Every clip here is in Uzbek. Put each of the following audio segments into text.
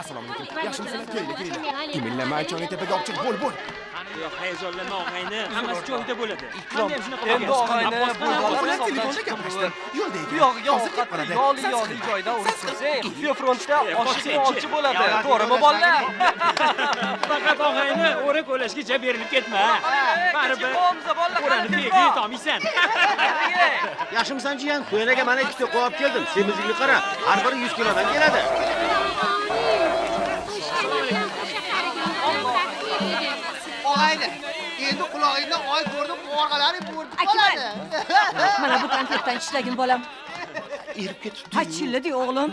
Assalomu alaykum. Yaxshimisizlar? Keling. Imillama aychoni tepaga olib chiq. Bo'l. Yo'q, hayajonlanma og'ayni. Hammasi joyida bo'ladi. Ikrom, Qanday shunaqa endi og'ayni Bilan telefonda gaplashdim. Yo'lda ekan. Yoli joyda urib tursak, Kuya frontda oshishni olchi bo'ladi. To'g'rimi bolalar? Faqat og'ayni o'rik o'lashgacha berilib ketma. Baribir o'rani tagiga yetolmaysan. Yaxshimisan jiyan? To'yinaga mana ikkita qo'yib keldim. Semizlikni qara. Har biri 100 kilodan keladi. Og'ayni, endi qulog'ingdan oy ko'rdim, orqalaring bo'rtib qoladi. Mana bu konfetdan ishlagin bolam. Erib ketibdi. Ha, chilladi o'g'lim.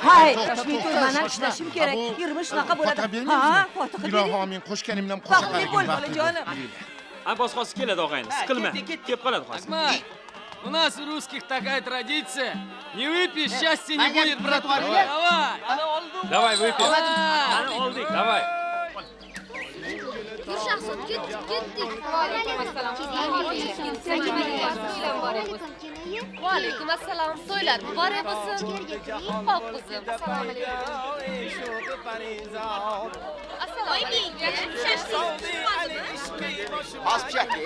Hay, Toshkentda mana ishlashim kerak. Yurib shunaqa bo'ladi. Ha, fotiha bering. Ilohomin qo'shganimdan qo'sha Baxtli bo'l bolajonim. Abbos hozir keladi og'ayni. Siqilma. Kelib qoladi hozir. Акмай, у нас у русских такая традиция. Не выпьешь, счастья не будет, братва. Давай. Давай, выпьем. Ana oldik. Давай. Shahzod ketdik. Va alaykum assalom. To'ylar muborak bo'lsin. Xo'p qizim. Assalomu alaykum. Bas pishakli.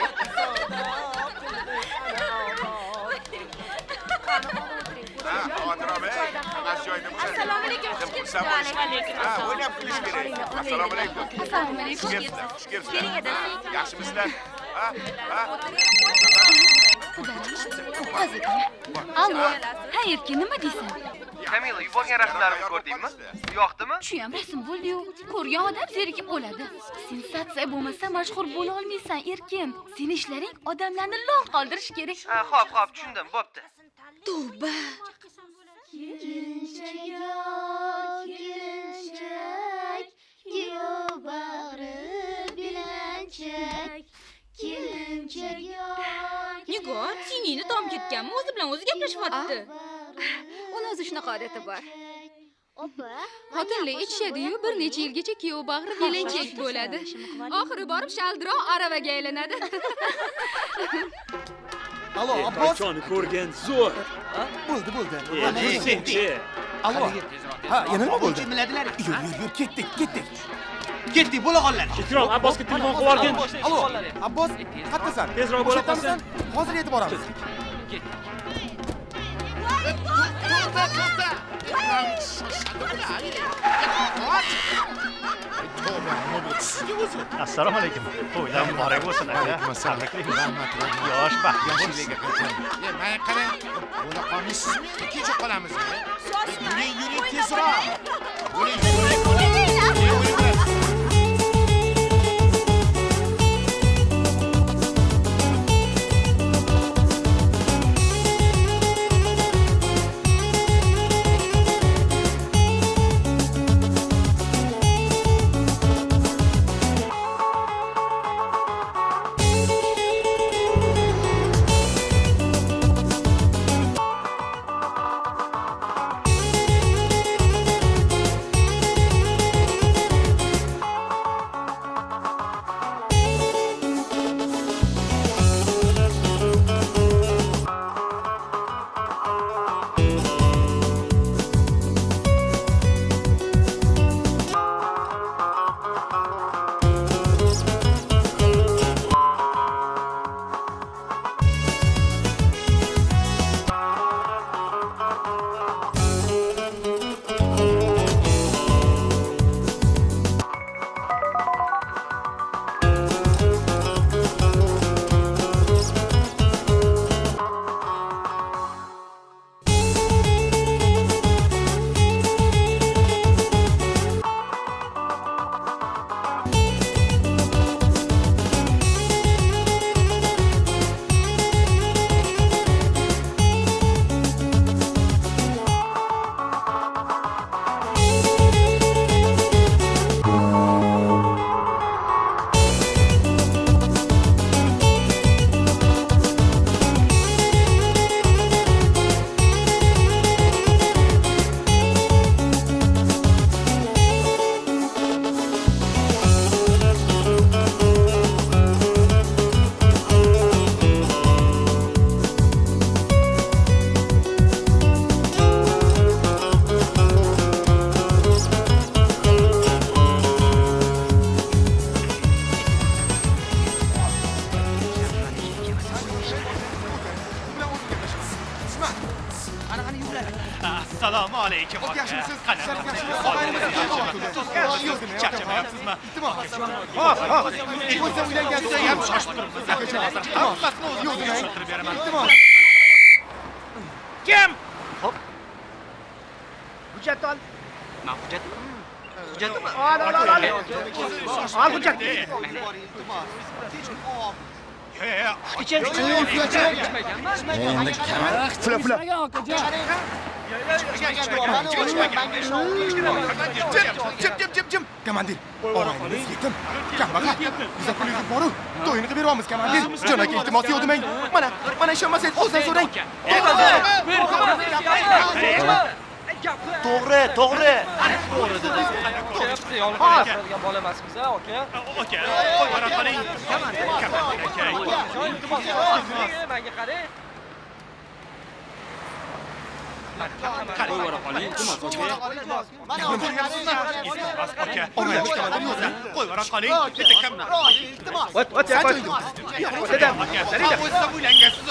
Assalomu alaykum. O'ynab kulish kerak. Assalomu alaykum. Assalomu alaykum. Yaxshimisizlar? Ha? Allo, hayerga nima deysan? Kamila, yuborgan rasmlarimni ko'rdingmi? Yoqdimi? Shu ham rasm bo'ldi-yu. Ko'rgan odam zerikib qoladi. Sensatsiya bo'lmasa mashhur bo'la olmaysan, erkim. Seni ishlaring odamlarni lol qoldirish kerak. Ha, xo'p, tushundim, bo'pti. Tavba. Kelinchak, kuyov bag'ri bilanchak, kelinchak. Nigar, siningni tom ketganmi? O'zi bilan o'zi gaplashyapti. Uni o'zi shunaqa odati bor. Opa, Xotinlar ichishadi-yu, bir necha yilgacha kuyov bag'ri belanchak bo'ladi. Oxiri borib shaldiroq aravaga aylanadi. Allo, Abbos. Bachoni ko'rgan zo'r. Bo'ldi. Yursinchi. Allo. Ha, yana nima bo'ldi? Jimladilar. Yur, ketdik. Ketdik, bo'lag'onlar. Ikrom, Abbosga telefon qilib yuborgin. Allo, Abbos, qayerdasan? Tezroq bo'la qolsin. Hozir yetib boramiz. To'xta. Assalomu alaykum. To'ylar muborak bo'lsin aka. Rahmat. Yosh baxtli Mana qarang. Bo'la qolmaysizmi? Kecha qolamizmi? Yuring tezroq. Yuring. Charchamayapsizmi? Hop, hop. Qo'ysa uylangansiz ham shoshib turibsiz. Akacha, hammasini o'zim tushuntirib beraman. Iltimos. Kim? Hop. Hujjat ol. Men hujjat. Hujjatmi? Ol hujjat. Endi fula fula. Jim. Komandir. Og'ayningiz yetim. Kambag'al. Biza pulingiz bor-ku. To'yini qilib beramiz, komandir. Jo'naka iltimos yo'q demang. Mana ishonmasangiz o'zdan so'rang. To'g'ri. To'g'ri dedingiz. Yolg'on gapiradigan bola emasmiz, aka. Aka, qo'yvara qoling. Menga qarang. Qo'yvara qoling, iltimos, aka. Qo'yvara qoling. O't. O'zida uylangansiz.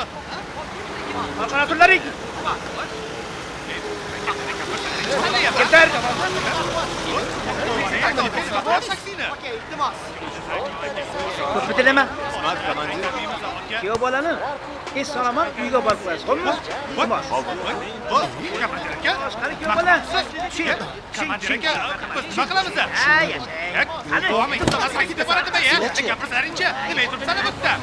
Qanaqa kunlaring? Yeter. Ko'p bitilama. Kuyov bolani salomon uyga borib qo'yasiz, xo'pmi? Komandir aka. Qani kuyov bola? Komandir aka, biz nima qilamiz? Qani? Sakit boradi-da, gapirsaring-chi. Nima aytibsan bu yerda?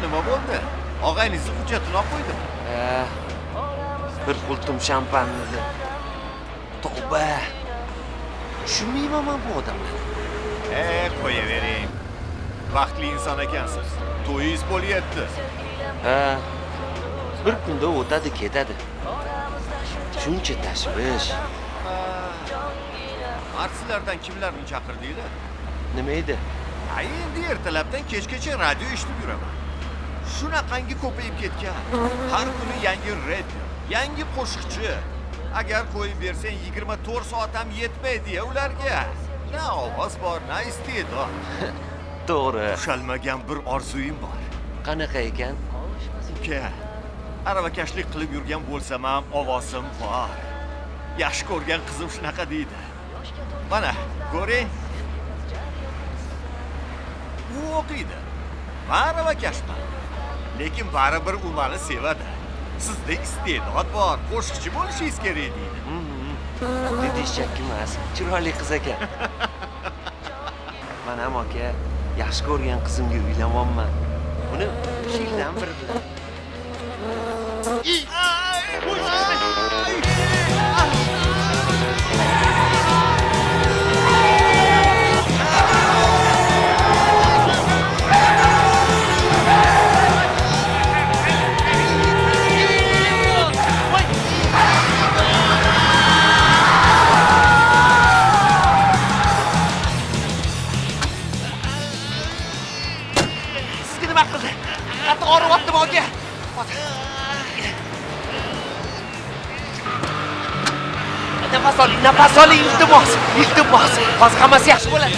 Nima bo'ldi? Og'ayningizni hujjatini olib qo'ydim. Bir qultum shampanni. Tavba. Tushunmayman men bu odamlarni. Qo'yavering. Baxtli inson ekansiz. To'yingiz bo'lyapti. Bir kunda o'tadi, ketadi. Shuncha tashvish. Artistlardan kimlarni chaqirdinglar? Nima edi? Endi ertalabdan kechgacha radio eshitib yuraman. Shunaqangi ko'payib ketgan. Har kuni yangi reper, yangi qo'shiqchi. Agar qo'yib bersang 24 soat ham yetmaydi-ya ularga. Na ovoz bor, na iste'dod. To'g'ri. Ushalmagan bir orzuyim bor. Qanaqa ekan? Uka, aravakashlik qilib yurgan bo'lsam ham ovozim bor. Yaxshi ko'rgan qizim shunaqa deydi. Mana, ko'ring. U o'qiydi. Aravakashman. Lekin baribir u meni sevadi. Sizda iste'dod bor, qo'shiqchi bo'lishingiz kerak deydi. Dedish shak emas, chiroyli qiz ekan. Men ham aka, yaxshi ko'rgan qizimga uylanmoqman. Buni shildan bir bilan. Nafas oling, iltimos. Hozir hammasi yaxshi bo'ladi.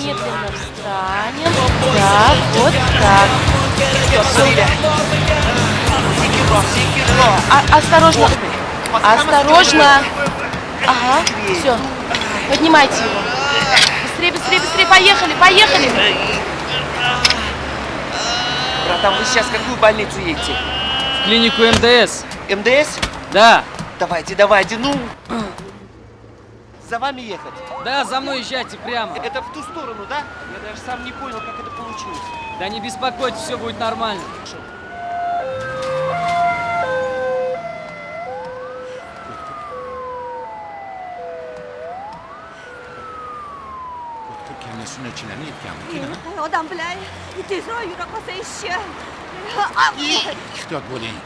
Медленно встанем. Так, вот так. Осторожно. Ага, все. Поднимайте его. Быстрее, поехали. Братан, вы сейчас в какую больницу едете? В клинику МДС. МДС? Да. Давайте, ну. За вами ехать? Да, за мной езжайте прямо. Это в ту сторону, да? Я даже сам не понял, как это получилось. Да не беспокойтесь, все будет нормально. Odam bilan tezroq yura qolsa ishi. Ehtiyot bo'ling.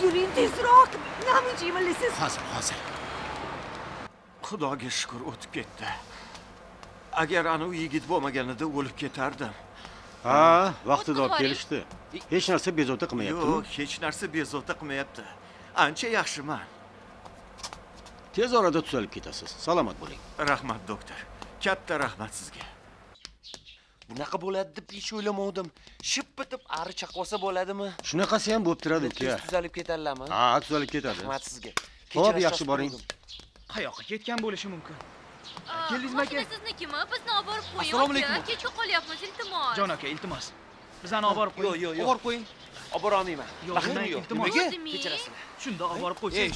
Yuring tezroq. Nima jimilisiz? Hozir. Xudoga shukr o'tib ketdi. Agar ana u yigit bo'lmaganida o'lib ketardim. Ha, vaqtida olib kelishdi. Hech narsa bezovta qilmayaptimi? Yo'q, hech narsa bezovta qilmayapti. Ancha yaxshiman. Tez orada tuzalib ketasiz. Salomat bo'ling. Rahmat doktor. Katta rahmat sizga. Bunaqa bo'ladi deb hech o'ylamadim. Ship bitib ari chaqvasa bo'ladimi? Shunaqasi ham bo'lib turadi, uka. Tuzalib ketadilarmi? Ha, tuzalib ketadi. Rahmat sizga. Xo'p, yaxshi boring. Qayoqqa ketgan bo'lishi mumkin? Keldingizmi aka? Siznikimi? Bizni olib borib qo'ying. Assalomu alaykum. Kech qolyapmiz, iltimos. Jon aka, iltimos. Bizani olib borib qo'ying. Yo'q. Olib borib qo'ying. Olib bora olmayman. Vaqtim yo'q. Iltimos. Kechirasizlar. Shunda olib borib qo'ysangiz.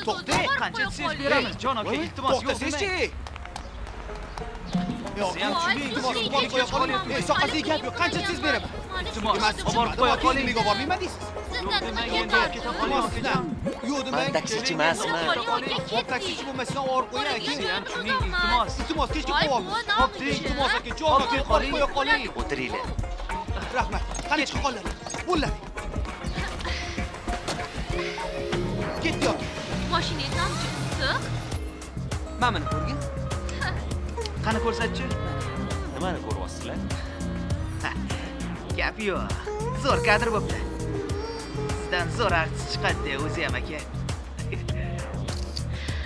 To'xta. Qancha desangiz beramiz. Jon aka, iltimos. To'xtasizchi. Siz ham tushundingiz. Iltimos, qo'ya qoling. Soqasiga gap yo'q. Qancha tez beraman? Iltimos, olib borib qo'ya qoling. Nega bormayman deysiz? Sizdan nima Yo'q demang. Taksichi emasman. Taksichi bo'lmasdan olib qo'ying aka. Siz ham tushuning, iltimos. Iltimos, kechga qo'yamiz. Iltimos aka, jon aka, qo'ya qoling. O'tiringlar. Rahmat. Qani chiqib qolinglar. Bo'ladi. Ketdi yo'q. Mashinangiz ham issiq. Mana buni ko'rgin. Qani ko'rsatchi. Nimani ko'ryapsizlar? Gap yo'q. Zo'r kadr bo'pti. Sizdan zo'r artist chiqadi o'zi ham aka.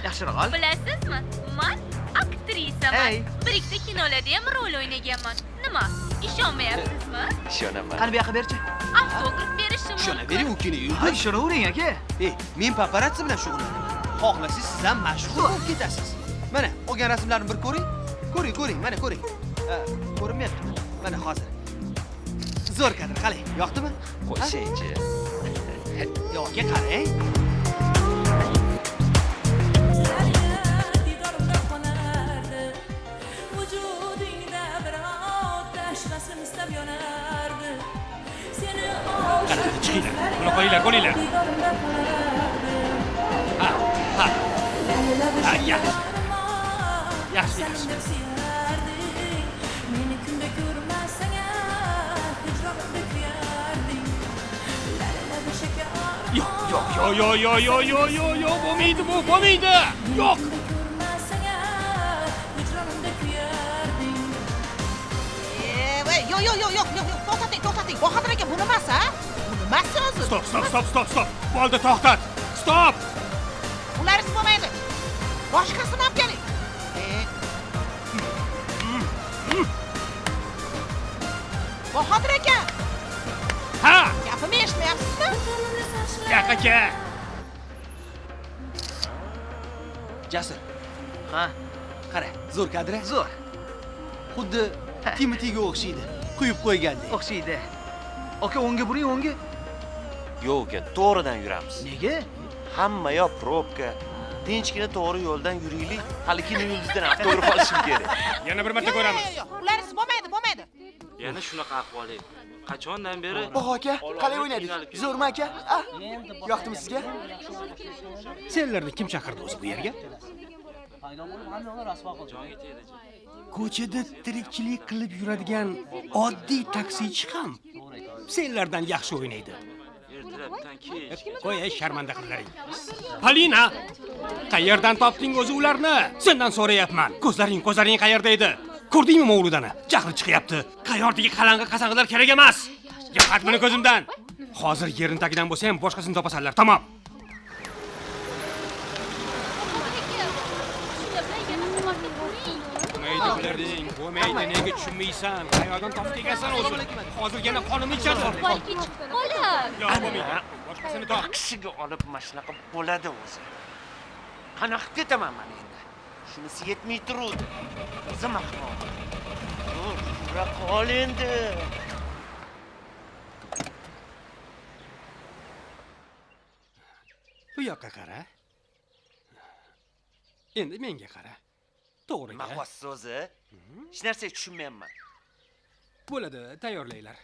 Yaxshiroq ol. Bilasizmi? Men aktrisaman. Bir ikkita kinolarda ham rol o'ynaganman. Nima? Ishonmayapsizmi? Ishonaman. Qani bu yoqqa berchi. Avtograf berishim mumkin. Ishonavering, u kino Ha, ishoravering aka. Men paparazzi bilan shug'ullanaman. Xohlasangiz siz ham mashhur bo'lib ketasiz. Mana, olgan rasmlarni bir ko'ring. Ko'ring, mana ko'ring. Ko'rinmayaptimi? Mana hozir. Zo'r kadr, qalay, yoqdimi? Qo'yishaychi. Yo'qga qarang. Chiqinglar. Buni qo'yinglar, qo'yinglar. Ha. Yaxshi. Yo'q, bo'lmaydi bu, bo'lmaydi. Yo'q. Yo'q. To'xtating. Bahodir aka, buni emas, ha? Buni emas o'zi. Stop. Bo'ldi, to'xtat. Stop. Ularsiz bo'lmaydi. Boshqasini olib keling. Bahodir aka. Ha! Gapimni eshitmayapsizmi? Yo'q aka. Jasur, Ha, qara, zo'r kadr. zo'r. Xuddi Timothyga o'xshaydi. Quyib qo'ygandek. O'xshaydi. Aka, o'ngga buring, o'ngga. Yo'q, to'g'ridan yuramiz. Nega? Hamma yoq probka. Tinchgina to'g'ri yo'ldan yuraylik. Hali kino yulduzdan avtograf olishim kerak. Yana bir marta ko'ramiz. Ularsiz bo'lmaydi. Yana shunaqa ahvoling. Qachondan beri? Bog' aka, qalay o'ynadik? Zo'rmi aka? Yoqdimi sizga? Senlarni kim chaqirdi o'zi bu yerga? Ko'chada tirikchilik qilib yuradigan oddiy taksichi ham senlardan yaxshi o'ynaydi. Ertalabdan kech. Qo'y, sharmanda qillaring. Polina, qayerdan topding o'zi ularni? Sendan so'rayapman. Ko'zlaring qayerda edi? Ko'rdingmi Mavludani? Jahli chiqyapti. Qayerdagi qalang'i qasang'ilar kerak emas. Yo'qat buni ko'zimdan. Hozir yerin tagidan bo'lsa ham boshqasini topasanlar, tamom. Bo'lmaydi, nega tushunmaysan? Qayerdan topib kelgansan o'zi? Hozir yana qonimni ichadi. Yo'q, bo'lmaydi. Boshqasini top. Taksiga olib mana shunaqa bo'ladi o'zi. Qanaqa ketaman men endi? Shunisi yetmay turuvdi. O'zim ahmoq. Yura qol endi. Bu yoqqa qara. Endi menga qara. To'g'ri. Nima qilyapsiz o'zi? Hech narsa tushunmayapman. Bo'ladi, tayyorlaylar.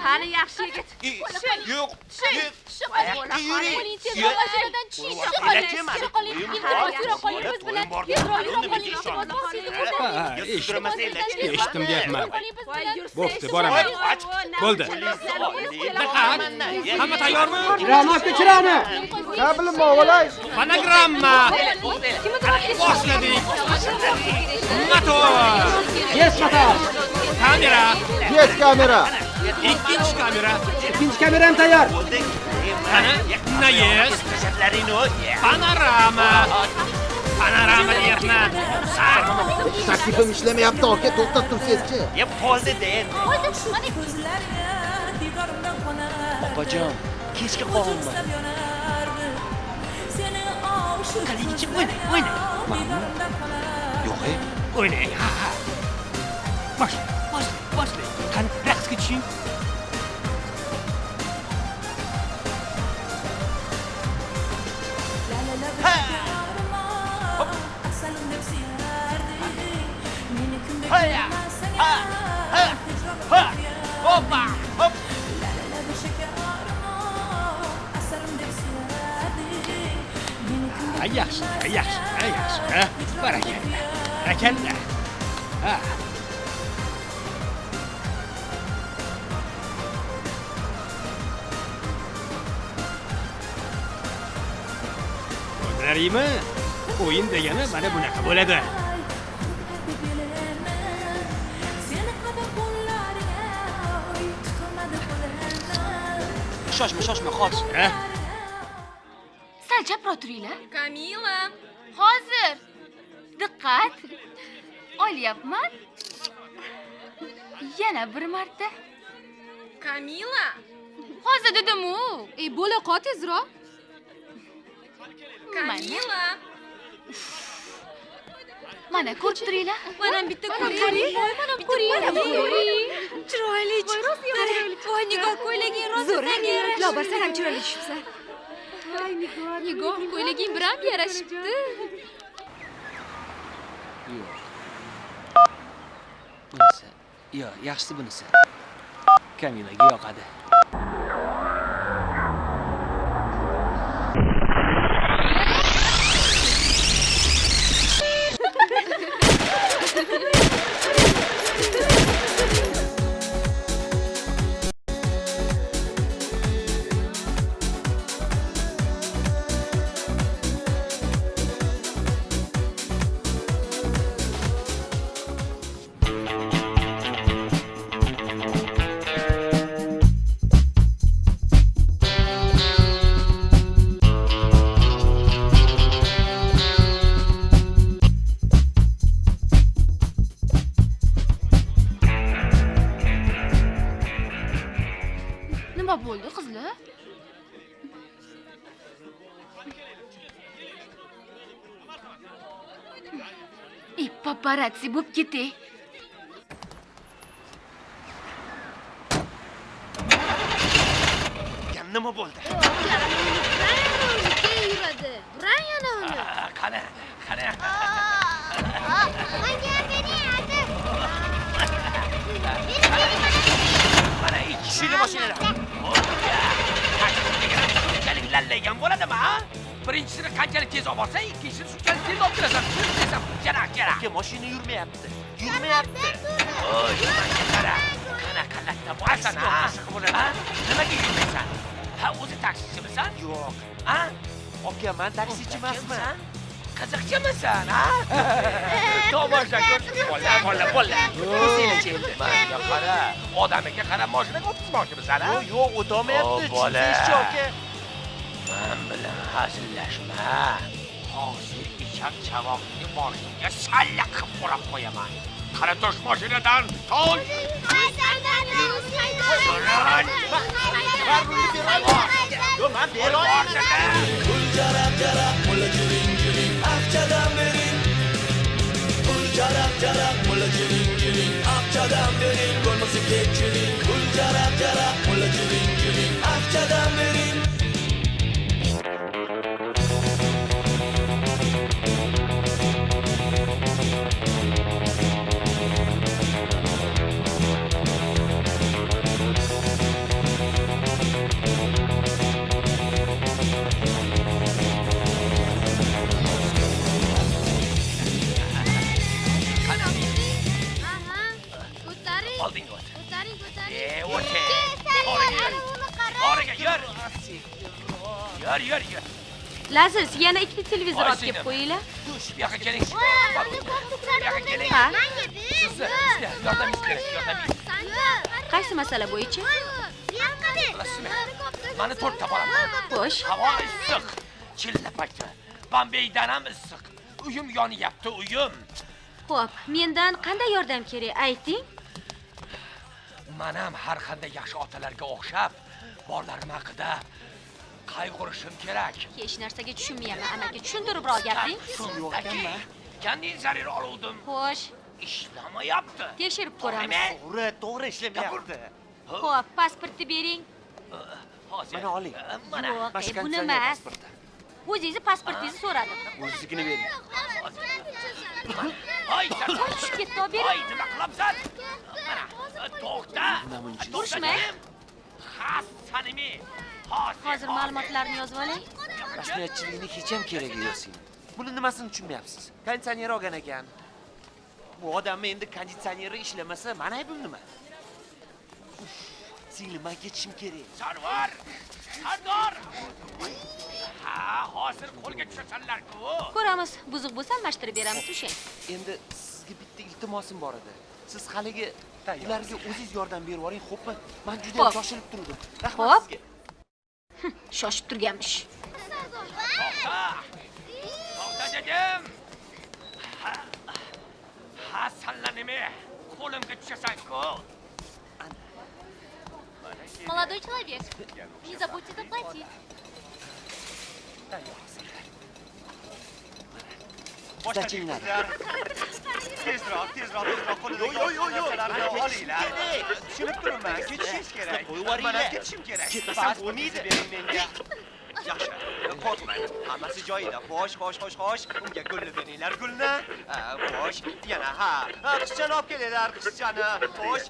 Qani yaxshi yigit. Yo'q. Shu qo'la qoling, tezroq mashinadan tushing, shu qoling. Biz bilan yura qoling. Eshitdim deyapman. Bo'pti, boraman. Bo'ldi. Diqqat. Hamma tayyormi? Chiroqni chiroqni. Ha bilinma o'g'lay. Fonogramma. Boshladik. Motor. Yes, motor. Kamera. Yes, kamera. Ikkinchi kamera. Ikkinchi kameram tayyor. Qani? Nayes. Panorama. Panorama deyapman. Taklifim ishlamayapti, aka, to'xtab tursangiz-chi. Yeb qoldi-da endi. Opajon, kechga qolma. Qaligicha o'yna. Yo'q, o'ynang. Ha. Boshla. Qani, raqsga tushing. Hoppa! Hop! Yaxshi. Barakalla. Ha. Ko'rariymi? O'yin degani mana bunaqa bo'ladi. Shoshma, hozir. Sal chaproq turinglar. Kamila. Hozir. Diqqat. Olyapman. Yana bir marta. Kamila. Hozir dedim-u. Bo'la qol tezroq. Kamila. Mana ko'rib turinglar. Mana bitta ko'ring. Mana ko'ring. Chiroyli. Voy Nigor, ko'ylaging rosa senga yarashibdi. Lobar, sen ham chiroyli tushibsan. Voy Nigor, ko'ylaging biram yarashibdi. Bunisi. Yo'q, yaxshisi bunisi. Kamilaga yoqadi. Nima bo'ldi, qizlar? Paparazzi bo'lib ketay. Nima bo'ldi? yuradi. Buran yana uni. Qani. Menga bering, hadi. Mana ishini mashinada. Qanchalik lallaygan bo'ladimi, ha? Birinchisini qanchalik tez olib borsang, ikkinchisini shunchalik tez olib kirasan. Desam, kerak. Aka, mashina yurmayapti. Oy, menga qara. Qanaqa latta bo'lasan, ha? Nimaga yurmaysan? Ha, o'zi taksicimisan? Yo'q. Ha? Aka, men taksichi emasman. Qiziqchimisan, ha? Tomosha ko'rsin. Bola. O'zingiz endi. Menga qara. Odamiga qara, mashinaga o'tmoqchimisan, ha? Yo'q, o'tolmayapti. Tushunsiz-chi, aka. Men bilan hazillashma. Hozir eshak chavoqni moshinga salla qilib o'rab qo'yaman. Qara tosh mashinadan tosh. Oldinga o't. Ko'taring, ko'taring. O'ting. Ana uni qara. Origa yur. Yur. Lazer, yana ikkita televizor olib kelib qo'yinglar. Bu yoqqa keling. Bu yoqqa keling. Ha? Sizlar yordam kerak. Qaysi masala bo'yicha? Mani to'rtta bolam. Xo'sh. Havo issiq. Chilla payti. Bombeydan ham issiq. Uyim yonyapti, uyim. Xo'p, mendan qanday yordam kerak, ayting? Men ham har qanday yaxshi otalarga o'xshab, borlarim haqida qayg'urishim kerak. Hech narsaga tushunmayapman, amaga tushuntiribroq gapiring. Konditsioner oluvdim. Xo'sh, Ishlamayapti. tekshirib ko'ramiz. To'g'ri ishlamayapti. Xo'p, pasportni bering. Hozir. Mana oling. Mana. Yo'q, buni emas. O'zingizni pasportingizni so'radim. O'ziznikini bering. Voy, Tushib ketdi, olib bering. voy, nima qilyapsan? Mana, to'xta. Urishmang. Hasanimi. Hozir ma'lumotlarni yozib oling. Mas'uliyatchilikni hech ham keragi yo'q sening. Buni nimasini tushunmayapsiz? Konditsioner olgan ekan. Bu odam endi konditsioneri ishlamasa, mana aybim nima? Singlim, men ketishim kerak. Sarvar. Sardor. Ha, hozir qo'lga tushasanlar-ku. Ko'ramiz, buzuq bo'lsa almashtirib beramiz, tushing. Endi sizga bitta iltimosim bor edi. Siz haligi ularga o'zingiz yordam berib yuboring, xo'pmi? Men juda ham shoshilib turdim. Rahmat Xo'p. sizga. Shoshib turganmish. To'xta dedim. Hasanlanimi. Qo'limga tushasan-ku. Молодой человек, не забудьте заплатить. Boshlaninglar. Tezroq qo'lidagi narsalarni olinglar. Tushunib turibman, ketishingiz kerak. Mana ketishim kerak. Ketmasam bo'lmaydi. Bering menga. Yaxshi, qo'rqmang. Hammasi joyida. Xo'sh. Unga gulni beringlar, gulni. Xo'sh. Yana ha. Qizchani olib kelinglar, qizchani. Xo'sh.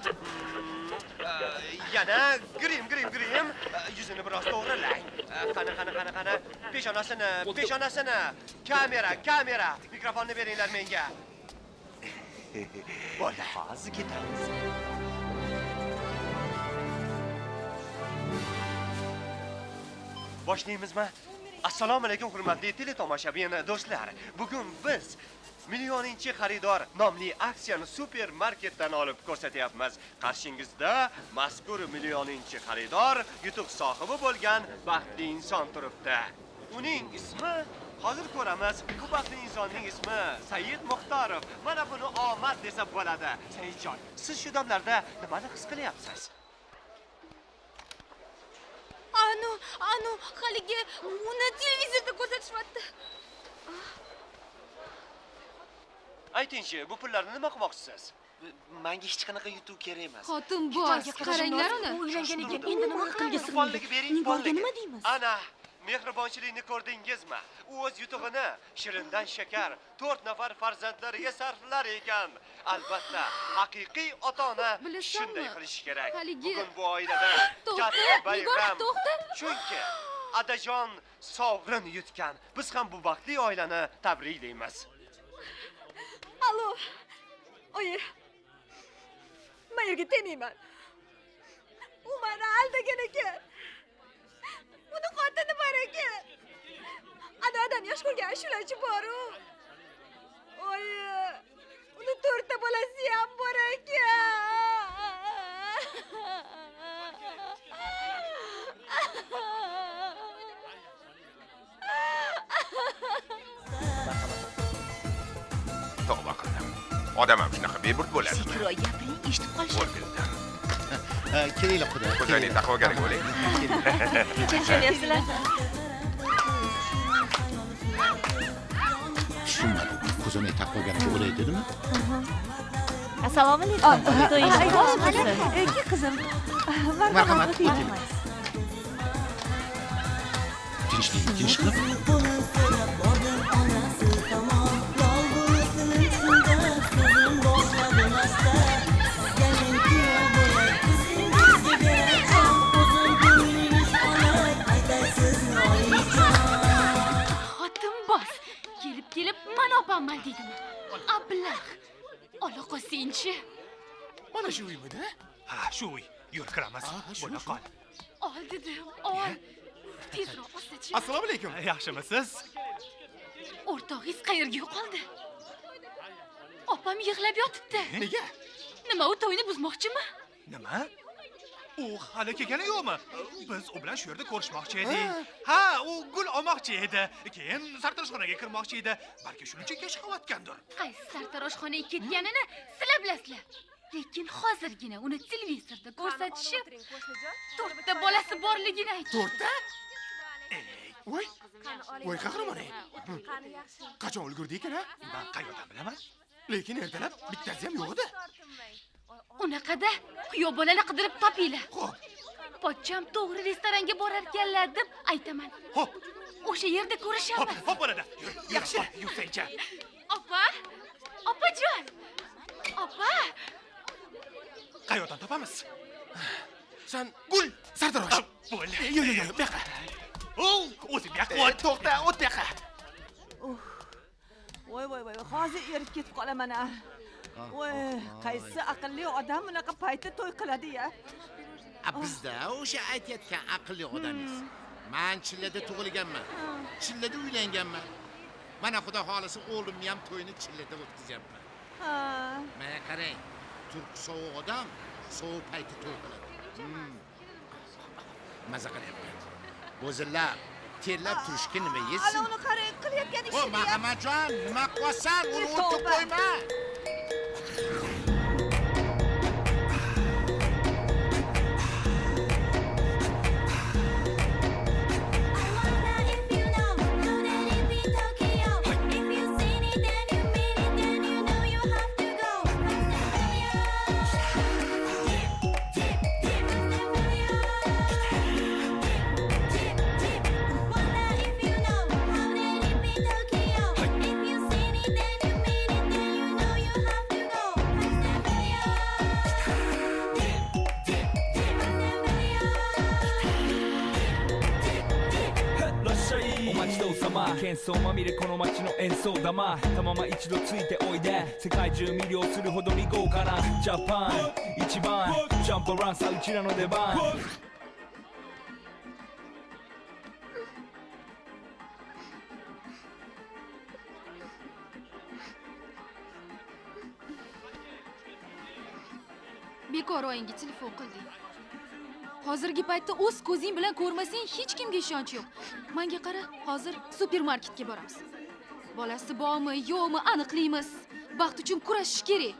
Yana grim. Yuzini biroz to'g'rilang. Qani. Peshonasini. Kamera. Mikrofonni beringlar menga. Bo'ldi, hozir ketamiz. Boshlaymizmi? Assalomu alaykum hurmatli teletomoshabin do'stlar. Bugun biz Millioninchi xaridor nomli aksiyani supermarketdan olib ko'rsatyapmiz. Qarshingizda mazkur millioninchi xaridor yutuq sohibi bo'lgan baxtli inson turibdi. Uning ismi hozir ko'ramiz. Bu baxtli insonning ismi Said Muxtorov. Mana buni omad desa bo'ladi. Saidjon, siz shu damlarda nimani his qilyapsiz? Anu, haligi uni televizorda ko'rsatishyapti. Aytingchi, bu pullarni nima qilmoqchisiz? Menga hech qanaqa yutuv kerak emas. Xotin bor, qaranglar uni. Uylangan ekan, endi nima qilgisi Bolligi bering, Nigorga nima deymiz? Ana, mehribonchilikni ko'rdingizmi? U o'z yutug'ini shirindan shakar 4 nafar farzandlariga sarflar ekan. Albatta, haqiqiy ota-ona shunday qilishi kerak. Bugun bu oilada katta bayram. Chunki adajon sovrin yutgan. Biz ham bu baxtli oilani tabriklaymiz. Alo. Oyi. Men yerga temayman. U meni aldagan ekan. Uni xotini bor ekan. Ana odam yosh ko'rgan shularchi bor-u. Oyi. Uni 4 ta bolasi ham bor Tavba qildim. Odam ham shunaqa beburt bo'ladi. Sekiroy gapiring, eshitib qolishadi. Kelinglar xudo. Ko'zlaringiz taqvogarga bo'ling. Charchamayapsizlar? Tushunmadim. Ko'zini taqvogarga bo'lay dedimi? Assalomu alaykum. To'yingiz bo'lsin. Qizim. Marhamat, o'tiring. Tinch qilib. Kelib, man opamman deydimi? Ablah. Ola qo'ysinchi. Mana shu uymidi? Ha, shu uy. Yur kiramiz. Bo'la qol. Ol dedim, ol. Tezroq boschi. Assalomu alaykum. Yaxshimisiz? O'rtog'ingiz qayerga yo'qoldi? Opam yig'lab yotibdi. Nega? Nima u to'yni buzmoqchimi? Nima? U hali kelgani yo'qmi? Biz u bilan shu yerda ko'rishmoqchi edik. Ha, u gul olmoqchi edi. Keyin sartaroshxonaga kirmoqchi edi. Balki shuning uchun kech qolgandir. Qaysi sartaroshxonaga ketganini sizlar bilasizlar. Lekin hozirgina uni televizorda ko'rsatishib, 4 ta bolasi borligini aytdi. 4 ta? Voy. Voy qahramon. Qachon ulgurdik ekan? Men qayerdan bilaman? Lekin ertalab bittasi ham yo'q edi. Unaqada kuyov bolalar qidirib topinglar. Xo'p. Pochcham to'g'ri restoranga borar ekanlar deb aytaman. Xo'p, O'sha yerda ko'rishamiz. xo'p bo'ladi. Yaxshi, yursangcha. Opa! Opajon! Opa! Qayerdan topamiz? Sen gul sartarosh. Bo'ldi. Yo'q, bu yoqqa. O'zi bu yoqqa o't. To'xta, o't bu yoqqa. Voy, hozir erib ketib qolaman a. Voy, qaysi aqlli odam bunaqa paytda to'y qiladi-ya? Bizda o'sha aytayotgan aqlli odamiz. Men Chillada tug'ilganman. Chillada uylanganman. Mana xudo xolisi o'g'limni ham to'yini Chillada o'tkazyapman. Ha. Mana qarang, turk sovuq odam sovuq paytda to'y qiladi. Maza qilyapman. Bo'zillar terlab turishga nima yesin? Ana uni qarang, qilayotgan O, ishini. Mahamadjon, nima qilasan? Uni o'tib qo'yma.喧騒まみれこの街の演奏玉たまま一度ついておいで世界中魅了するほどに豪華なジャパン一番ジャンプランさうちらの出番Bekor oyinga telefon qilding. Hozirgi paytda o'z ko'zing bilan ko'rmasang hech kimga ishonch yo'q. Menga qara, hozir supermarketga boramiz. Bolasi bormi, yo'qmi aniqlaymiz. Baxt uchun kurashish kerak.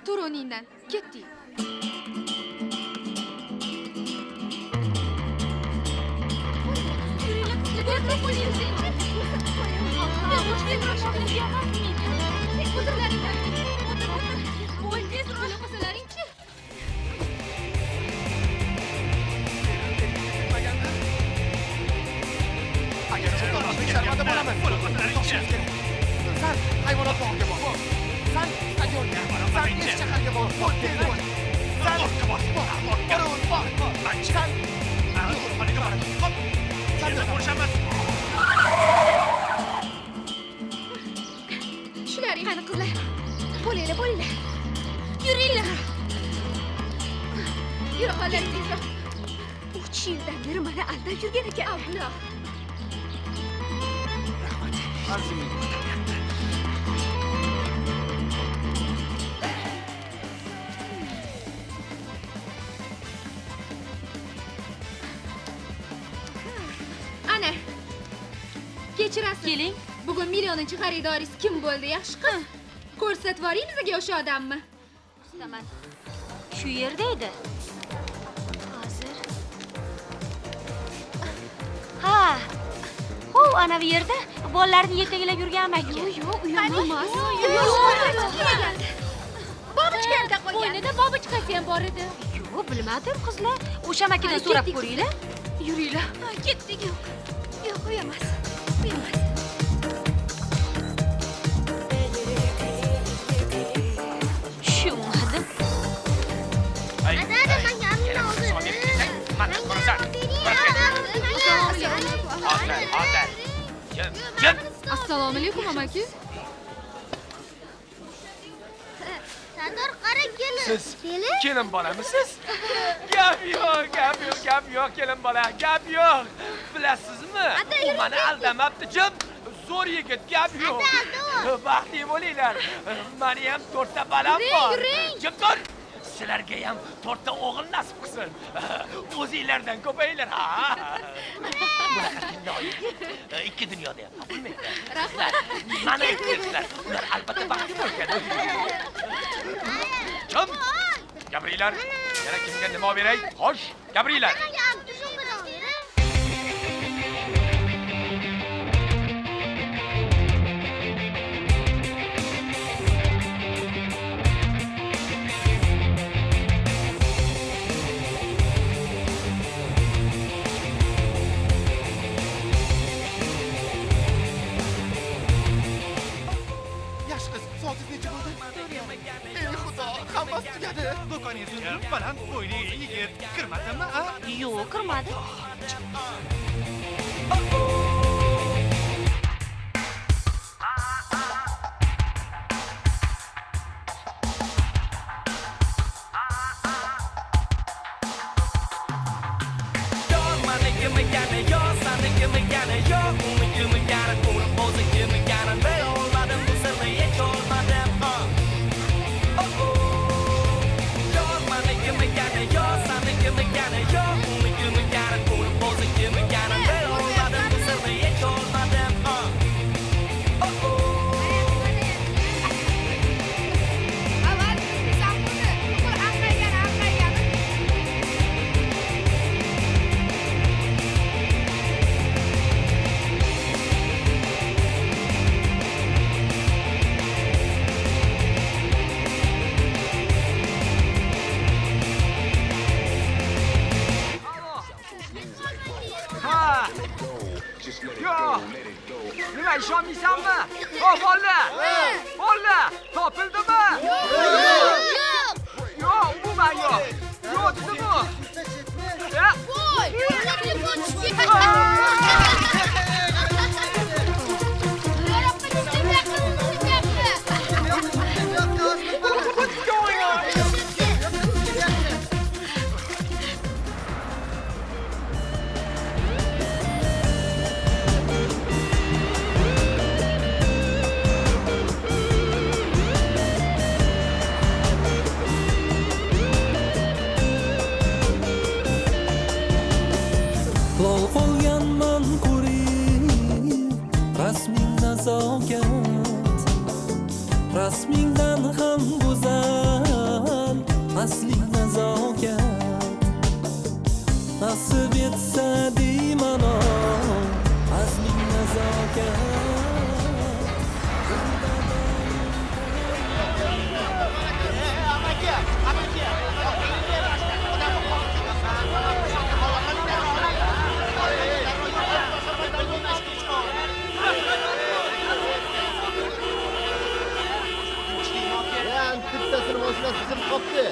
Tur o'rningdan, ketdik. Sharmanda bo'laman. Sen hayvonot bog'iga bor. Sen stadionga, sen eski shaharga bor. Tez bo'l. Sen ortga bor. Sen Sen ko'rishamiz. Shular qani qizlar. Bo'linglar. Yuringlar. Yura qolaringizlar. 3 yildan beri meni aldab yurgan ekan. Ablah. Ana. Kechirasiz. Keling. Bugun millioninchi xaridoringiz kim bo'ldi, yaxshi qiz? Ko'rsatib yuboring bizga o'sha odamni. Ustaman. Shu yerda edi. Hozir. Ha. Ana bu yerda bolalarni yetaklab yurgan amaki. Yo'q, u emas. Yo'q. Babichka ham taqib qo'ygan. Qo'ynida babichkasi ham bor edi. Yo'q, bilmadim qizlar. O'sha amakidan so'rab ko'ringlar. Yuringlar. Ketdik. Yo'q, u emas. Tushunmadim. Assalomu alaykum amaki. Sardor qara keldi. Siz kelin bolamisiz? Gap yo'q, kelin bola, gap yo'q. Bilasizmi? U meni aldamabdi, jim. Zo'r yigit, gap yo'q. Baxtli bo'linglar. Meni ham 4 ta balam bor. Jim tur. Sizlarga ham 4 ta o'g'il nasib qilsin. O'zinglardan ko'payinglar, ha. Bunaqa dunyoyi ikki dunyoda ham topilmaydi. Rahmat. Mana aytdilar, ular albatta baxtli bo'lgan. Jim. Gabrilar, yana kimga nima beray? Xo'sh, Gabrilar. Do'koningizni baland bo'yli yigit kirmadimi, a? Yo'q, kirmadi. Nima ishonmaysanmi? Bolla! Topildimi? Yo'q, umuman yo'q. Yo'q dedim-ku. Voy, telefon tushib Lol qolganman ko'rib rasming nazokat rasmingdan ham go'zal asling nazokat nasib etsa deyman asling nazokat bittasini mashinasi tizilib qolibdi.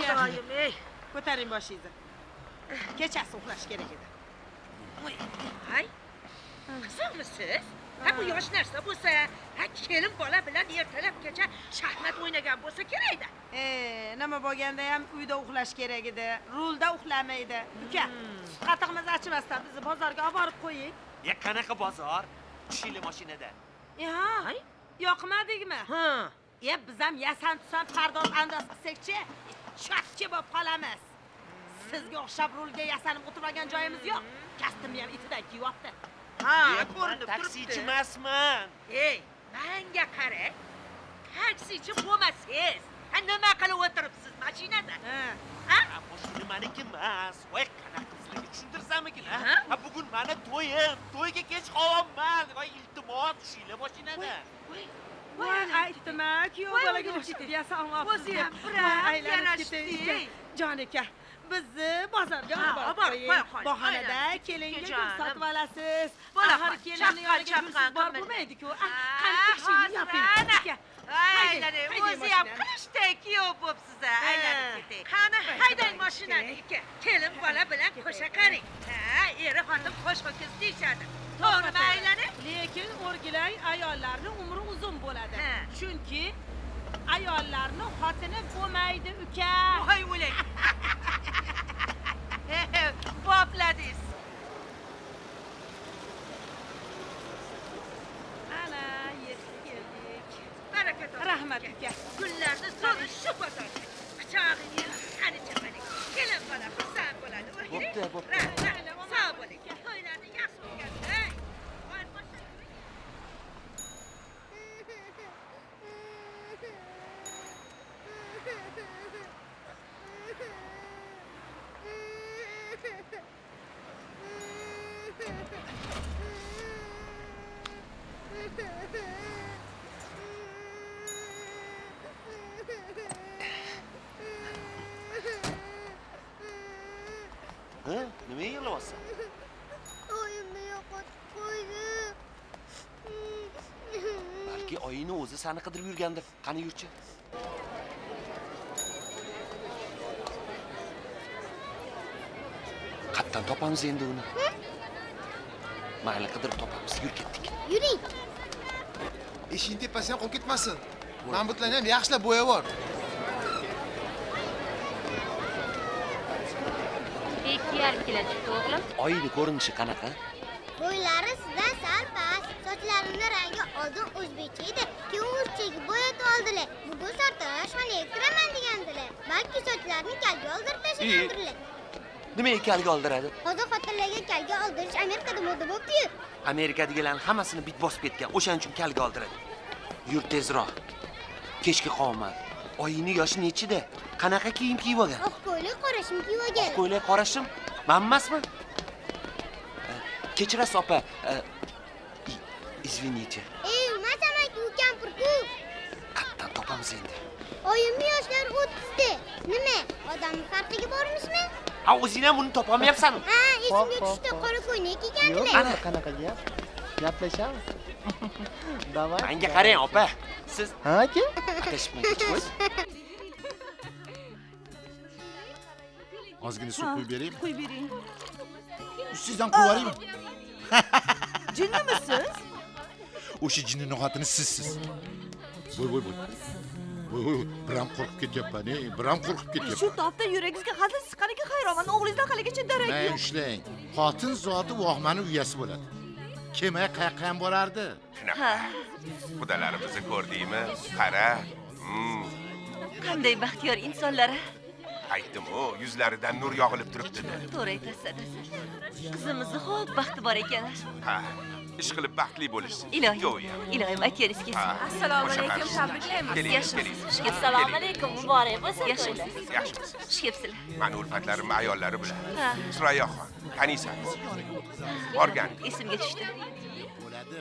Chiroyim, ey. Ko'taring boshingizni. Kechasi uxlash kerak edi. Hay. Qizimisiz? Ha bu yosh narsa bo'lsa, ha kelin bola bilan ertalabgacha shaxmat o'ynagan bo'lsa kerak-da. Nima bo'lganda ham uyda uxlash kerak edi. Rulda uxlamaydi. Uka, qatiqimiz achimasdan bizni bozorga olib borib qo'ying. Ya qanaqa bozor? Tushili mashinada. Ha? Yoqmadingmi? Ha. Biz ham yasan-tusan pardoz andoz qilsak-chi, chotki bo'lib qolamiz. Sizga o'xshab rulga yasanib o'tirmagan joyimiz yo'q. Kastimni ham itidan kiyyapti. Ha, ko'rinib turibdi. Taksichi emasman. Ey, menga qarang. Taksichi bo'lmasangiz, ha nima qilib o'tiribsiz mashinada? Ha, mashina meniki emas. Voy, qanaqa sizlarga tushuntirsamikin, ha? Ha, bugun meni to'yim. To'yga kech qolyapman. Voy, iltimos, tushinglar mashinada. Voy, aytdim-a, kuyov bolaga o'xshatib yasanmabsiz. O'zi ham biram yarashdi. Jonika, bizni bozorga olib borib qo'ying. Bahonada kelinga gul sotib olasiz. Axir kelinni yoniga gulsiz borib bo'lmaydi-ku. Qani tekshirib yoping. Aylanay, o'zi ham qilishday kuyov bo'psiz-a, aylanib ketay. Qani haydang mashinani aka. Kelin bola bilan qo'sha qaring. Ha, eri xotin qo'sh ho'kiz deyishadi. To'g'rimi aylanay? Lekin o'rgilay ayollarni umri uzun bo'ladi. Chunki ayollarni xotini bo'lmaydi, uka. Voy o'lay. Bopladingiz. Ana, yetib keldik. Baraka toping. Rahmat uka. Gullarni so'zi shu bozorda. Pichog'ingiz qani chapaning. Kelin bola xursand bo'ladi. Bo'pti, bo'pti. Sog' bo'ling. To'ylarni yaxshi o'tkazing. Ha? Nimaga yig'layapsan? Oyimni yo'qotib qo'ydi. Balki oyini o'zi seni qidirib yurgandir. Qani yurchi? Qattan topamiz endi uni. Mayli qidirib topamiz, yur ketdik. Yuring. Eshikning tepasidan qolib ketmasin. Men butlarni ham yaxshilab bo'yab yubor. O'g'lim. Oyini ko'rinishi qanaqa? Bo'ylari sizdan sal past. Sochlarini rangi oldin o'zbekcha edi, keyin o'zchaga bo'yatib oldilar. Bugun sartaroshxonaga kiraman degandilar. Balki sochlarni kalga oldirib tashlagandirlar. Nimaga kalga oldiradi? Hozir xotinlarga kalga oldirish Amerikada moda bo'lib-ku. Amerikadagilarning hammasini bit bosib ketgan. O'shaning uchun kalga oldiradi. Yur tezroq. Kechki qolma. Oyini yoshi nechida? Qanaqa kiyim kiyib olgan? Oq ko'ylak, qora shim kiyib olgan. Oq ko'ylak, qora shim? Men emasman? Kechirasiz opa. Izvinite. Masamak u kampir-ku. Qattan topamiz endi. Oyimni yoshlari 30da. Nima? Odamning farqiga bormishmi? Ha, o'zing ham uni topolmayapsan. Ha, esimga tushdi, qora ko'ylak kiygandilar. Ana qanaqa gap? Gaplashamiz. Davay. Menga qarang, opa. Siz Ha, aka? Atashmang, kechqo'y. Ozgina suv quyib beraymi? Qo'yib bering. Ustingizdan quyib yuboraymi? Jinnimisiz? O'sha jinnining xotini sizsiz. Voy. Voy, biram qo'rqib ketyapman, biram qo'rqib Shu ketyapman. topda yuragingizga hazil chiqqaniga hayronman. O'g'lingizdan haligacha darak Men yo'q. ushlang. Xotin zoti vohmani uyasi bo'ladi. Kemay qayoqqa ham borardi? Shunaqa. Xudolarimizni ko'rdingmi? Qara. Qanday baxtiyor insonlar. Aytdim-ku, yuzlaridan nur yog'ilib turibdi. To'g'ri aytasiz. Qizimizni xo'p baxti bor ekan. Ha, ish qilib baxtli bo'lishsin. Ilohim aytganingiz kelsin. Assalomu alaykum, tabriklaymiz. Yaxshimisiz? Assalomu alaykum, muborak bo'lsin. Yaxshimisiz? Xush kelibsizlar. Mani ulfatlarimni ayollari bilan. Ha. Surayyoxon, taniysangiz? Borgan. Esimga tushdi. Bo'ladi.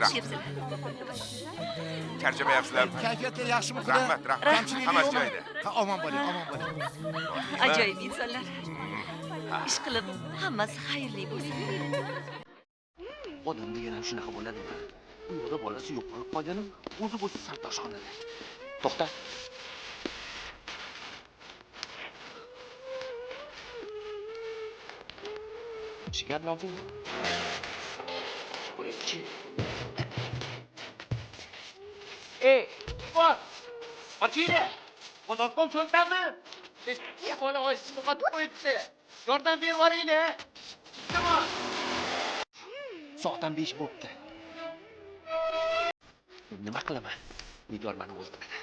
Xush kelibsizlar. Charchamayapsizlarmi? Kayfiyatlar yaxshimi? Rahmat. Hammasi joyida. Ha, omon bo'ling. Ajoyib insonlar. Ish qilib hammasi xayrli bo'lsin. Odam degan ham shunaqa bo'ladimi? U yoqda bolasi yo'q qolib qolganim, o'zi bo'lsa sartaroshxonada. To'xta. Chigar nofu. Bak! Açıyla! Konaktan çökten mi? Ya bana o ismi katı koydu. Yordan bir var yine. Tamam. Soğuktan bir iş boptu. Nima qilaman? Nigor meni o'ldiradi.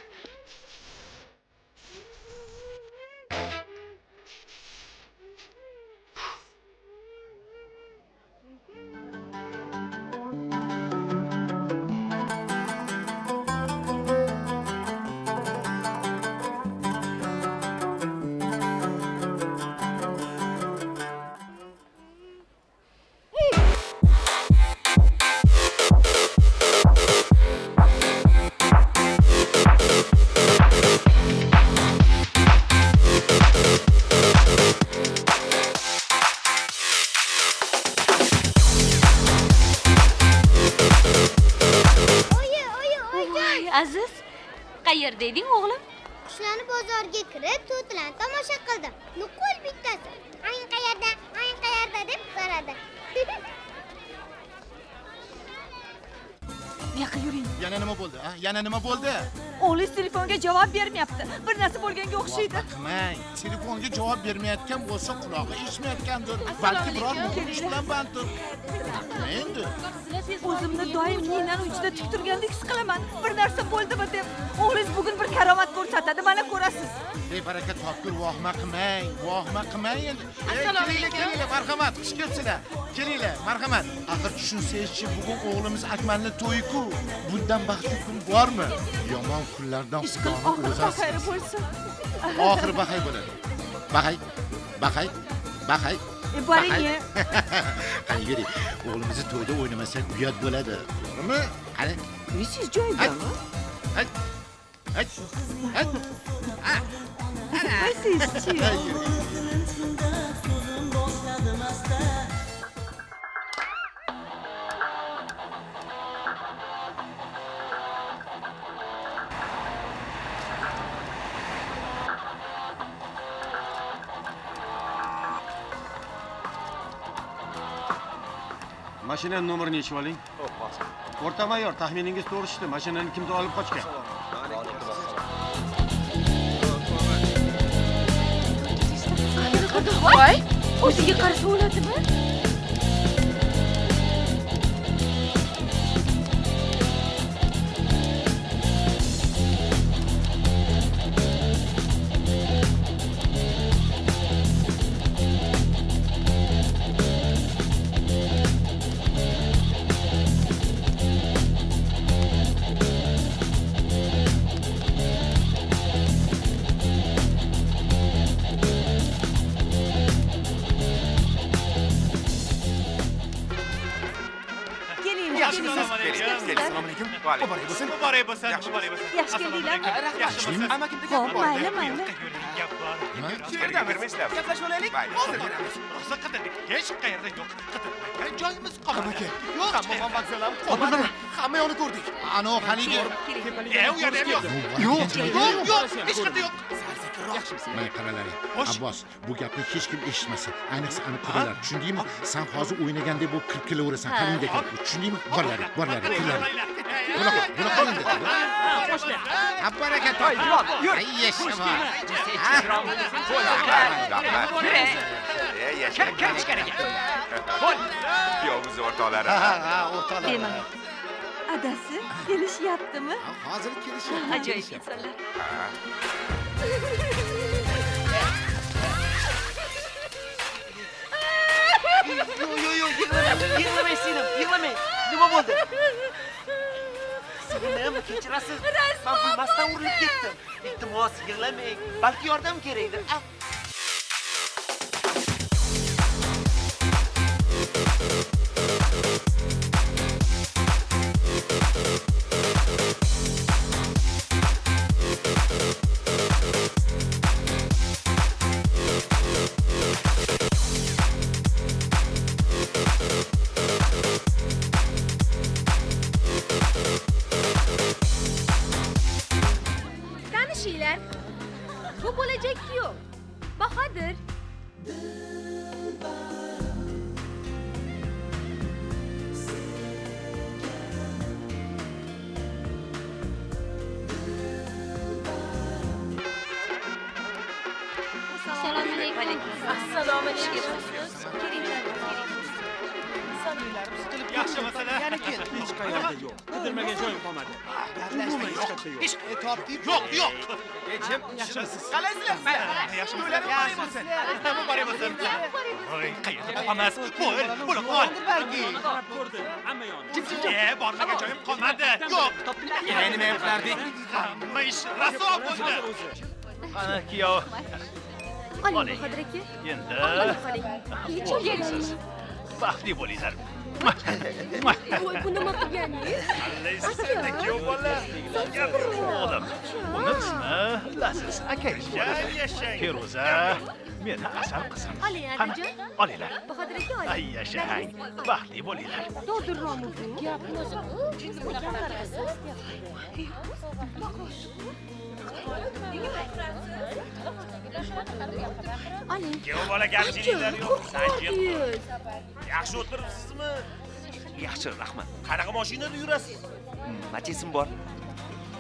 Aziz, qayerda eding o'g'lim? Qushlarni bozorga kirib, to'tilarni tomosha qildim. Nuqul bittasi. Ayni qayerda deb so'radi. Yoqqa yuring. Yana nima bo'ldi? Yana nima bo'ldi? O'g'lingiz telefonga javob bermayapti. Bir narsa bo'lganga o'xshaydi. Qilmang. Telefonga javob bermayotgan bo'lsa, qulog'i eshitmayotgandir. Balki biror muhim ish bilan banddir. Nima endi? O'zimni doim yingdan uchida tik turgandek his qilaman. Bir narsa bo'ldimi deb. O'g'lingiz bugun bir karomat ko'rsatadi, mana ko'rasiz. Bebaraka topgur, vohma qilmang endi. Kelinglar, marhamat, xush kelibsizlar. Kelinglar, marhamat. Axir tushunsangiz-chi, bugun o'g'limiz Akmalning to'yi-ku. Bundan baxtli kun bormi? Yomon kunlardan Xudoning o'zi Xayr bo'lsin. Oxiri baxay bo'ladi. Baxay. Boring-ye. Qani yuri, o'g'limizni to'yda o'ynamasak uyat bo'ladi. To'g'rimi? Qani. Uysiz joyidami? Hayt. Siz-chi? Mashinaning nomerini yechib oling. O'rta mayor, taxminingiz to'g'ri chiqdi. Mashinani kimdir olib qochgan. Voy, o'ziga qarasa bo'ladimi? Muborak bo'lsin. Yaxshi keldinglar. Yaxshimi? Xo'p, mayli. Yerga kirmaysizlar. Gaplashib olaylik. Hozir kiramiz. Rosa qidirdik. Hech qayerda yo'q. Qidirmagan joyimiz qolmadi. Yo'q, hamma maqsalam qolmadi. Hamma yo'lni ko'rdik. Ano haligi. U yerda yo'q. Yo'q. Hech qayerda yo'q. Mana qaralaring. Abbos, bu gapni hech kim eshitmasin. Ayniqsa ani qudalar. Tushundingmi? Sen hozir o'ynagandek bo'lib kirib kelaverasan. Qanday qilib? Tushundingmi? Borlaring. Bunaqa qilindi. Baraka top. Ay yashama. Yovuz o'rtoqlari. O'rtoqlar. Demak, adasi kelishyaptimi? Hozir kelishyapti. Ajoyib insonlar. Yo'q, yig'lamang singlim, yig'lamang. Nima bo'ldi? Singlim, kechirasiz. Men bilmasdan urilib ketdim. Iltimos, yig'lamang. Balki yordam kerakdir. Tanishinglar. Bu bo'lajak kuyov. Bahodir. Yaxshi masala. Yana kel. Hech qayerda yo'q. Qidirmagan joyim qolmadi. Umuman hech qayerda yo'q. Topding? Yo'q. Hechim. Yaxshimisiz? Qalaysizlar? Yaxshi to'ylarim bo'lsin. Boraman. Voy, qayerda topamiz? Bo'la qol. Balki. Ko'rdi. Hamma yoni. Bormagan joyim qolmadi. Yo'q. Nima qilardik? Hamma ish raso bo'ldi. Qani kuyov. Oling, Bahodir aka. Endi Hech o'ylaysiz. baxtli bo'linglar. Voy, bu nima qilganingiz? Qalaysiz, kuyov bola? O'g'lim, buni ismi Laziz akangiz bo'ladi. Yashang. Feruza, meni asal qizim. Oling, Qani, Adijon. olinglar. Bahodir aka, oling. Ay, yashang. Baxtli bo'linglar. Dodurrom o'zi. Oling. Kuyov bola gapchiliklar yo'q. Sanjib. Qo'rqingiz. Yaxshi o'tiribsizmi? Yaxshi, rahmat. Qanaqa mashinada yurasiz? Machesim bor.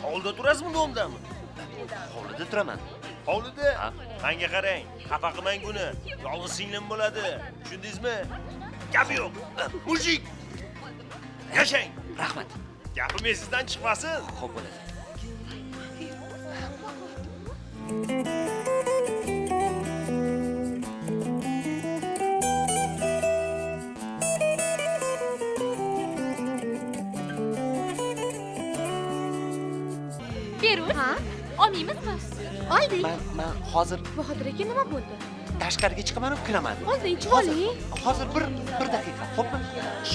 Hovlida turasizmi, domdami? Hovlida turaman. Hovlida? Menga qarang, xafa qilmang buni. Yolg'iz singlim bo'ladi. Tushundingizmi? Gap yo'q. Mujik. Yashang. Rahmat. Gapim esingizdan chiqmasin. Xo'p bo'ladi. Feruz, olmaymizmi? Oldik. Men hozir Bahodir aka, nima bo'ldi? tashqariga chiqaman, kiraman. Hozir ichib oling. Hozir bir daqiqa, xo'pmi?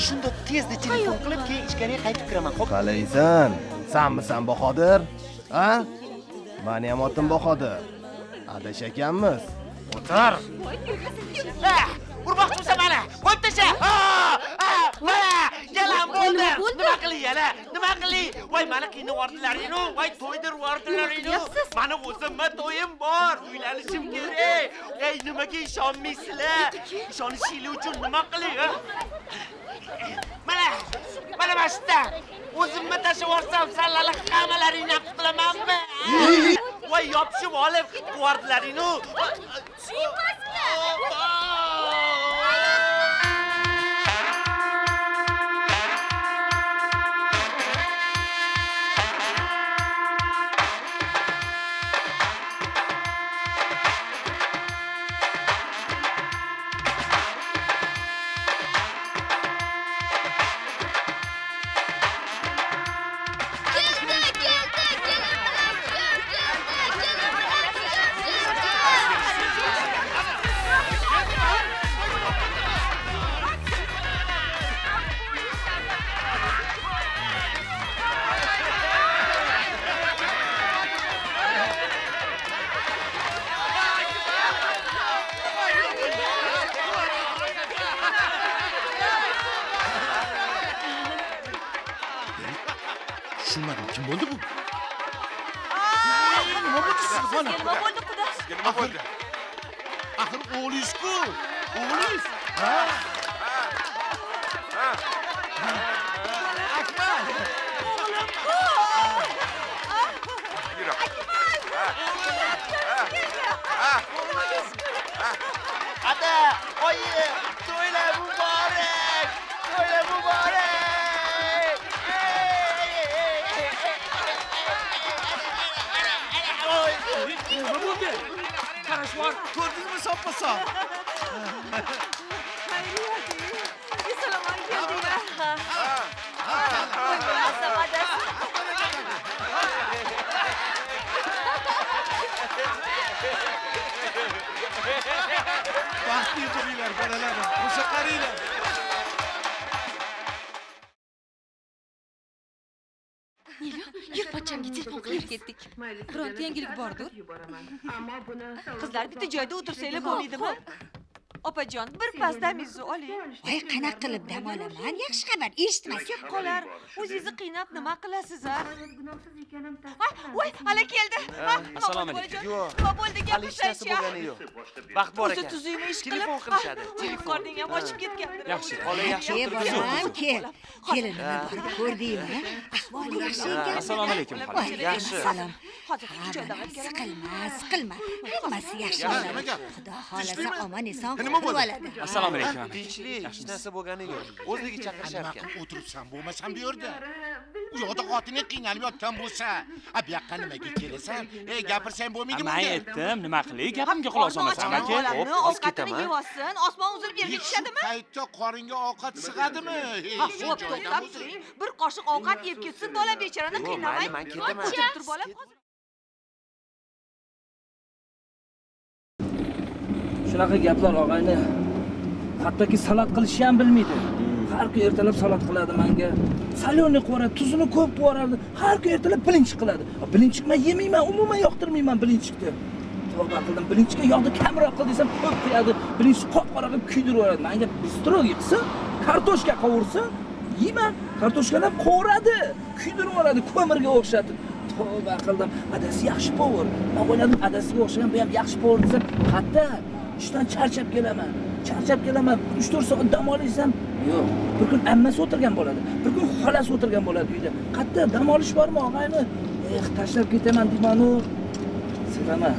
Shunda tezda telefon qilib, keyin ichkariga qaytib kiraman, xo'p? Qalaysan? Sanmisan Bahodir? Ha? Meni ham otim Bahodir. Adashakanmiz. O'tir. Urmoqchimisan meni? Qo'yib tasha. Mana, yalan bo'ldi. Nima qiling yana? Nima qiling? Voy, meni qiynayaptilaring-ku. Voy, to'ydir yordilaring-ku. Meni o'zimma to'yim bor. Uylanishim kerak. Ey, nimaga ishonmaysizlar? Ishonishinglar uchun nima qiling? Mana mana shunda. O'zimma tashib yuborsam, sallali hammalaringni qutulamanmi? Voy, yopishib olib qo'yardilaring-ku. Tushunmadim, kim bo'ldi bu? Nima bo'ldi sizga? Nima bo'ldi, xudo? Nima bo'ldi? Axir o'g'lingiz-ku. O'g'lingiz. Ha? Akmal. O'g'lim-ku. Yura. Ada, oyi, to'ylar muborak. To'ylar muborak. Nima bo'ldi? Qarash bor. Ko'rdingizmi soppa-sop? Baxtli bo'linglar, bolalarim. O'sha qaranglar. Nilo, yur pochchamga telefon qilib ketdik. Bironta yangilik bordir? Qizlar bitta joyda o'tirsanglar bo'lmaydimi? Opajon, bir pastamizni oling. Voy, qanaqa qilib dam olaman? Yaxshi xabar eshitmasak Ketib qolar. O'zingizni qiynab nima qilasiz, a? Voy, ala keldi. Assalomu alaykum. Nima bo'ldi, Hali bo'lgani yo'q. Vaqt bor ekan. O'zi tuzingni ish qilib, Telefon qilishadi. Telefonning ham ochib ketgan. Yaxshi. Bola yaxshi bolam, kel. Kelinini borib ko'rdingmi? Ahvoli yaxshi ekan. Assalomu alaykum, xola. Yaxshi. Salom. Hozir joyda Siqilma. Hammasi yaxshi Nima bo'ladi. gap? Xudo xolasa omon eson nima bo'ldi? Assalomu alaykum. Tinchlik, hech narsa bo'lgani yo'q. O'zligi Nima chaqirishyapti. qilib o'tiribsan, bo'lmasam bu yerda. U yoqda xotining qiynalib yotgan bo'lsa, bu yoqqa nimaga kelasan? Gapirsang bo'lmaydimi? Men aytdim, nima qilay? Gapimga quloq solmasan aka. Ovqatini yeb olsin, osmon uzilib yerga tushadimi? Paytda qoringa ovqat sig'adimi? Xo'p, to'xtab turing. Bir qoshiq ovqat yeb ketsin, bola bechorani qiynamang. Men ketaman. Tur bola. Shunaqa gaplar og'ayni. Hattoki salat qilishni ham bilmaydi. Har kun ertalab salat qiladi menga. Salyonni qo'yadi, tuzini ko'p qo'yadi. Har kun ertalab bilinchiq qiladi. Bilinchiq men yemayman, umuman yoqtirmayman bilinchiqni. Tavba qildim, bilinchiqga yog'ni kamroq qil desam ko'p qo'yadi. Bilinchiq qop-qora qilib kuydirib yuboradi. Menga bistrogi qilsa, kartoshka qovursa, yeyman. Kartoshkani qovuradi, kuydirib yuboradi, ko'mirga o'xshatib. Tavba qildim, adasi yaxshi povur. Men o'yladim, adasiga o'xshagan bu ham yaxshi povur desam, qatta ishdan charchab kelaman. 3-4 soat dam olsam, yo'q. Bir kun ammasi o'tirgan bo'ladi, bir kun xolasi o'tirgan bo'ladi uyda. Qatta dam olish bormi, og'ayni? Tashlab ketaman deyman-u. Sevaman.